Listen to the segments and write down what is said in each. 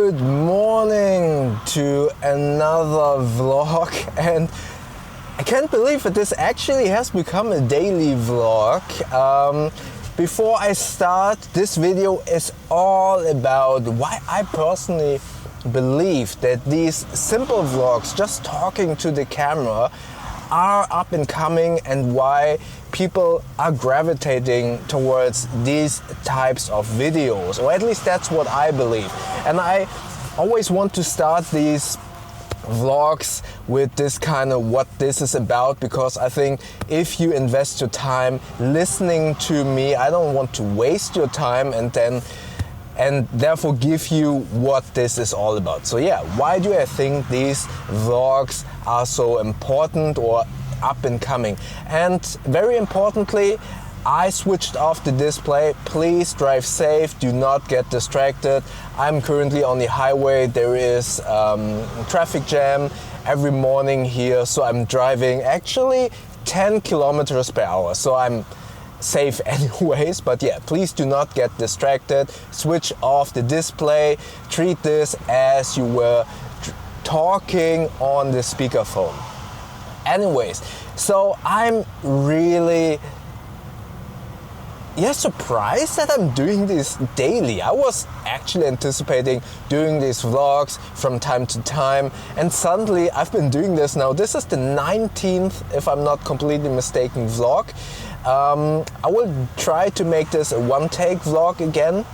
Good morning to another vlog, and I can't believe that this actually has become a daily vlog. Before I start, this video is all about why I personally believe that these simple vlogs, just talking to the camera, are up and coming, and why people are gravitating towards these types of videos, or at least that's what I believe. And I always want to start these vlogs with this kind of what this is about, because I think if you invest your time listening to me, I don't want to waste your time and therefore give you what this is all about. So yeah, why do I think these vlogs are so important or up and coming? And very importantly, I switched off the display. Please drive safe, do not get distracted. I'm currently on the highway. There is traffic jam every morning here, so I'm driving actually 10 kilometers per hour. So I'm safe anyways, but yeah, please do not get distracted. Switch off the display. Treat this as you were talking on the speakerphone. Anyways, so I'm really surprised that I'm doing this daily. I was actually anticipating doing these vlogs from time to time, and suddenly I've been doing this now. This is the 19th, if I'm not completely mistaken, vlog. I will try to make this a one-take vlog again,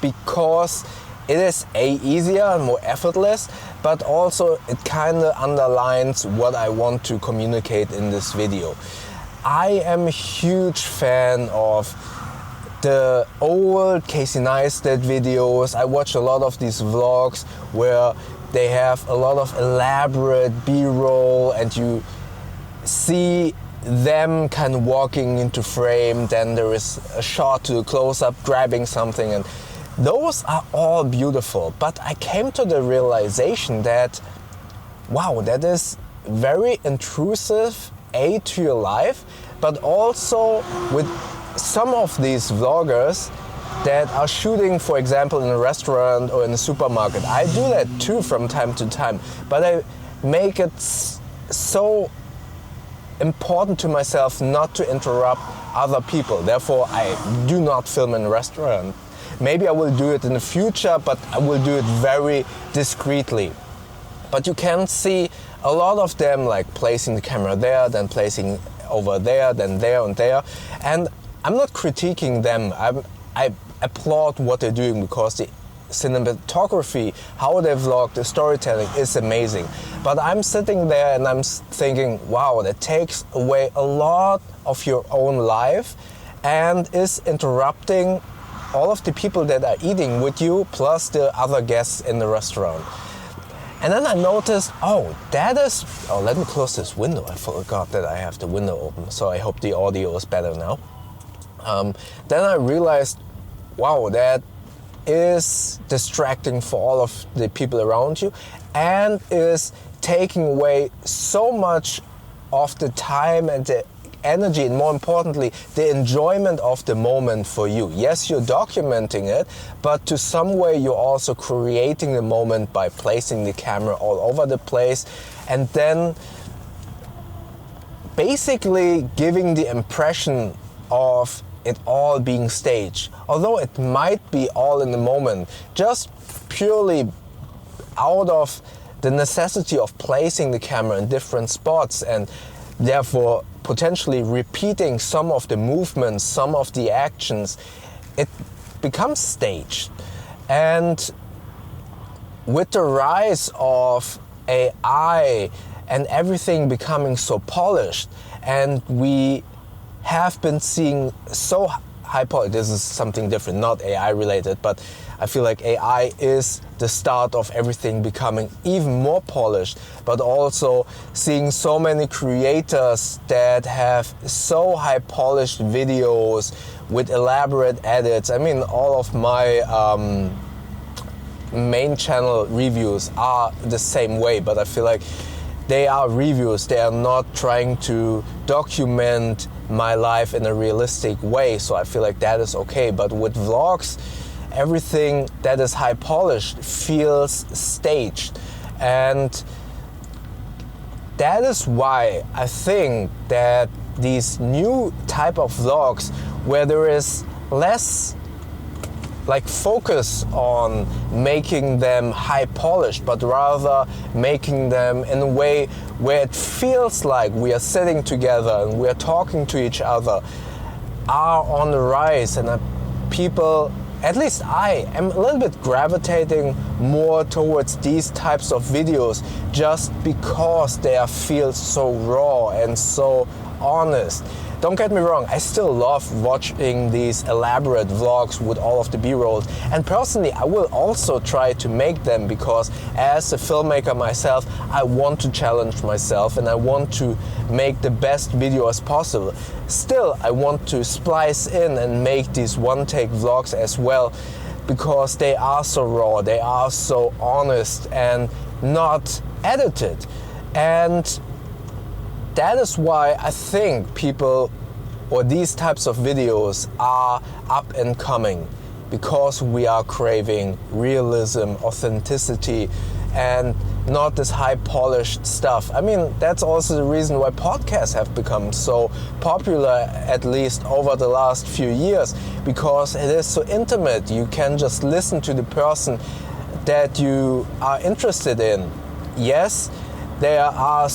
because it is easier and more effortless, but also it kind of underlines what I want to communicate in this video. I am a huge fan of the old Casey Neistat videos. I watch a lot of these vlogs where they have a lot of elaborate B-roll, and you see them kind of walking into frame, then there is a shot to a close-up grabbing something, and those are all beautiful. But I came to the realization that, wow, that is very intrusive to your life, but also with some of these vloggers that are shooting, for example, in a restaurant or in a supermarket. I do that too from time to time, but I make it so important to myself not to interrupt other people. Therefore, I do not film in a restaurant. Maybe I will do it in the future, but I will do it very discreetly. But you can see a lot of them like placing the camera there, then placing over there, then there and there. And I'm not critiquing them. I applaud what they're doing, because the cinematography, how they vlog, the storytelling is amazing. But I'm sitting there and I'm thinking, wow, that takes away a lot of your own life and is interrupting all of the people that are eating with you, plus the other guests in the restaurant. And then I noticed, let me close this window. I forgot that I have the window open, so I hope the audio is better now. Then I realized, wow, that is distracting for all of the people around you, and is taking away so much of the time and the energy, and more importantly, the enjoyment of the moment for you. Yes, you're documenting it, but to some way you're also creating the moment by placing the camera all over the place, and then basically giving the impression of it all being staged. Although it might be all in the moment, just purely out of the necessity of placing the camera in different spots, and therefore potentially repeating some of the movements, some of the actions, it becomes staged. And with the rise of AI and everything becoming so polished, and we have been seeing so high polished, this is something different, not AI related, but I feel like AI is the start of everything becoming even more polished, but also seeing so many creators that have so high polished videos with elaborate edits. I mean, all of my main channel reviews are the same way, but I feel like they are reviews. They are not trying to document my life in a realistic way, so I feel like that is okay. But with vlogs, everything that is high polished feels staged. And that is why I think that these new type of vlogs where there is less like focus on making them high polished, but rather making them in a way where it feels like we are sitting together and we are talking to each other, are on the rise. And people, at least I am a little bit gravitating more towards these types of videos just because they feel so raw and so honest. Don't get me wrong, I still love watching these elaborate vlogs with all of the B-rolls, and personally I will also try to make them because as a filmmaker myself, I want to challenge myself and I want to make the best video as possible. Still, I want to splice in and make these one-take vlogs as well because they are so raw, they are so honest and not edited. And that is why I think people or these types of videos are up and coming, because we are craving realism, authenticity, and not this high polished stuff. I mean, that's also the reason why podcasts have become so popular, at least over the last few years, because it is so intimate. You can just listen to the person that you are interested in. Yes, there are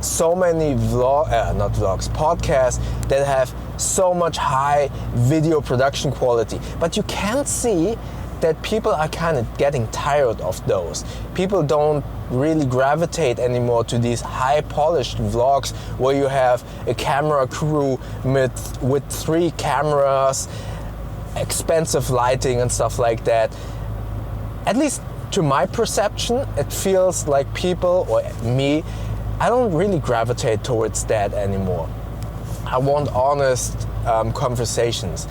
so many podcasts that have so much high video production quality, but you can see that people are kind of getting tired of those. People don't really gravitate anymore to these high polished vlogs where you have a camera crew with 3 cameras, expensive lighting and stuff like that. At least to my perception, it feels like people, or me, I don't really gravitate towards that anymore. I want honest conversations.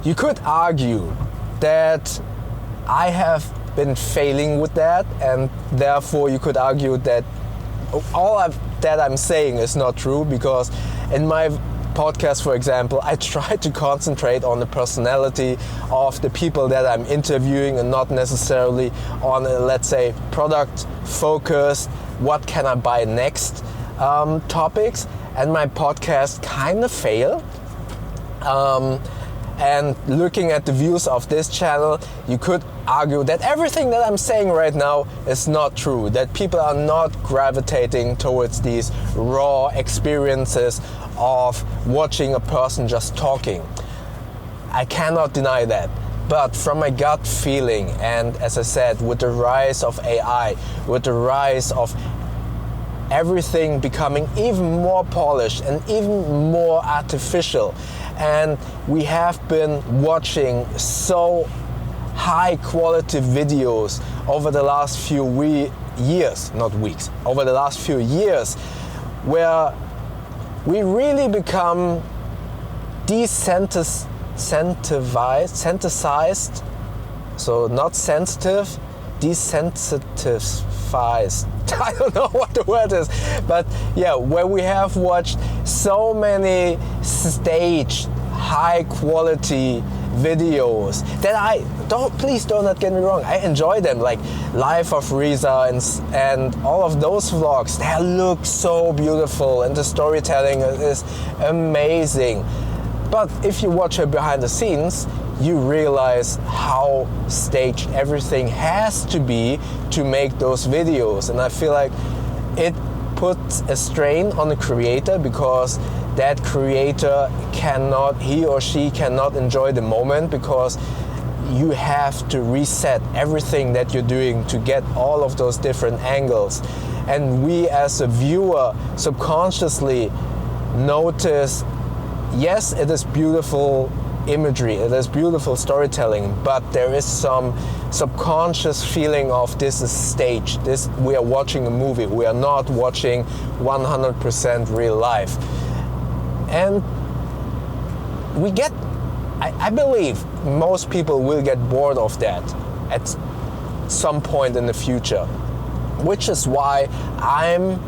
You could argue that I have been failing with that, and therefore you could argue that that I'm saying is not true, because in my podcast, for example, I try to concentrate on the personality of the people that I'm interviewing and not necessarily on, let's say, product focused, what can I buy next topics. And my podcast kind of failed. And looking at the views of this channel, you could argue that everything that I'm saying right now is not true, that people are not gravitating towards these raw experiences of watching a person just talking. I cannot deny that. But from my gut feeling, and as I said, with the rise of AI, with the rise of everything becoming even more polished and even more artificial, and we have been watching so high quality videos over the last few years, not weeks, over the last few years, where we really become desensitized, so not sensitive, desensitized. I don't know what the word is, but yeah, where we have watched so many staged, high quality videos that please do not get me wrong, I enjoy them, like Life of Riza and all of those vlogs. They look so beautiful and the storytelling is amazing. But if you watch her behind the scenes, you realize how staged everything has to be to make those videos. And I feel like it puts a strain on the creator, because that creator he or she cannot enjoy the moment, because you have to reset everything that you're doing to get all of those different angles. And we as a viewer subconsciously notice, yes, it is beautiful imagery, it is beautiful storytelling, but there is some subconscious feeling of this is staged. We are watching a movie, we are not watching 100% real life. And I believe most people will get bored of that at some point in the future, which is why I'm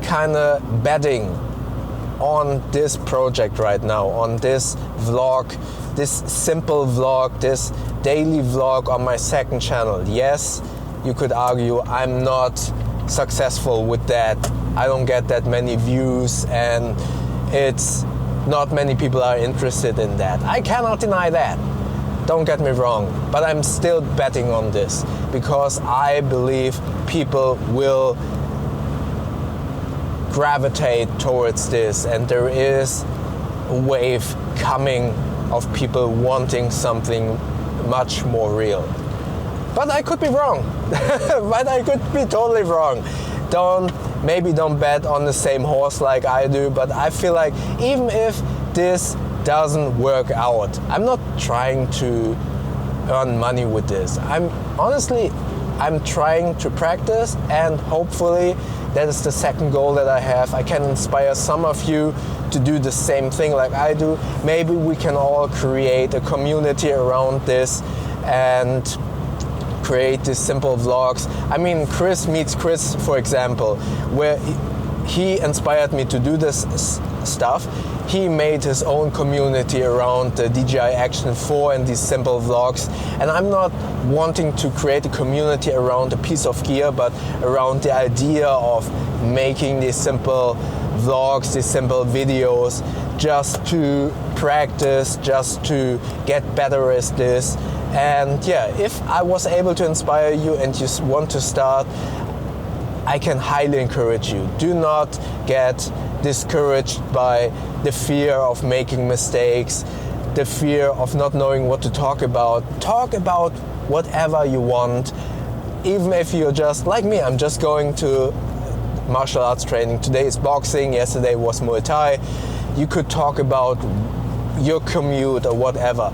kind of betting on this project right now, on this vlog, this simple vlog, this daily vlog on my second channel. Yes, you could argue I'm not successful with that. I don't get that many views, and it's not many people are interested in that. I cannot deny that. Don't get me wrong, but I'm still betting on this because I believe people will gravitate towards this, and there is a wave coming of people wanting something much more real. But I could be wrong. But I could be totally wrong. Maybe don't bet on the same horse like I do, but I feel like even if this doesn't work out, I'm not trying to earn money with this. I'm trying to practice, and hopefully that is the second goal that I have. I can inspire some of you to do the same thing like I do. Maybe we can all create a community around this and create these simple vlogs. I mean, Chris Meets Chris, for example, where he inspired me to do this stuff. He made his own community around the DJI Action 4 and these simple vlogs. And I'm not wanting to create a community around a piece of gear, but around the idea of making these simple vlogs, these simple videos, just to practice, just to get better at this. And yeah, if I was able to inspire you and you want to start, I can highly encourage you. Do not get discouraged by the fear of making mistakes, the fear of not knowing what to talk about. Talk about whatever you want. Even if you're just like me, I'm just going to martial arts training. Today is boxing, yesterday was Muay Thai. You could talk about your commute or whatever.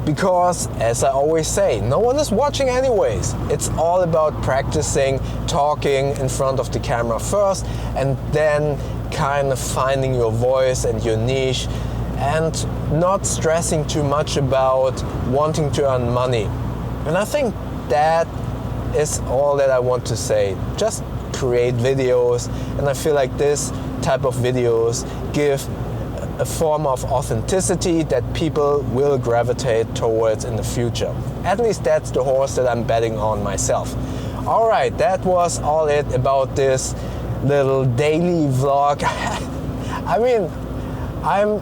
Because, as I always say, no one is watching anyways. It's all about practicing, talking in front of the camera first, and then kind of finding your voice and your niche, and not stressing too much about wanting to earn money. And I think that is all that I want to say. Just create videos, and I feel like this type of videos give a form of authenticity that people will gravitate towards in the future. At least that's the horse that I'm betting on myself. Alright, that was all it about this little daily vlog. I mean, I'm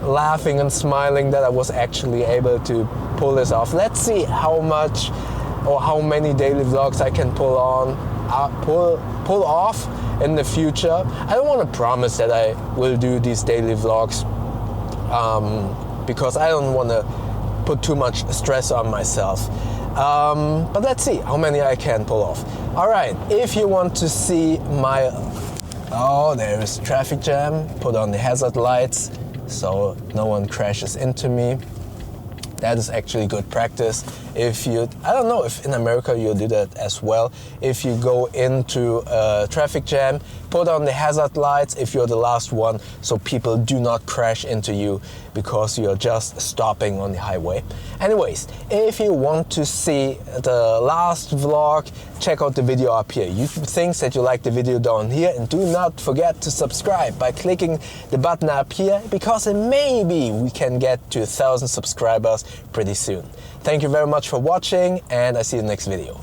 laughing and smiling that I was actually able to pull this off. Let's see how much or how many daily vlogs I can pull off in the future. I don't want to promise that I will do these daily vlogs because I don't want to put too much stress on myself. But let's see how many I can pull off. Alright, if you want to see my... Oh, there is traffic jam. Put on the hazard lights so no one crashes into me. That is actually good practice. If you, I don't know if in America you do that as well. If you go into a traffic jam, put on the hazard lights if you're the last one, so people do not crash into you because you're just stopping on the highway. Anyways, if you want to see the last vlog, check out the video up here. YouTube thinks that you like the video down here, and do not forget to subscribe by clicking the button up here, because maybe we can get to 1,000 subscribers pretty soon. Thank you very much for watching, and I see you in the next video.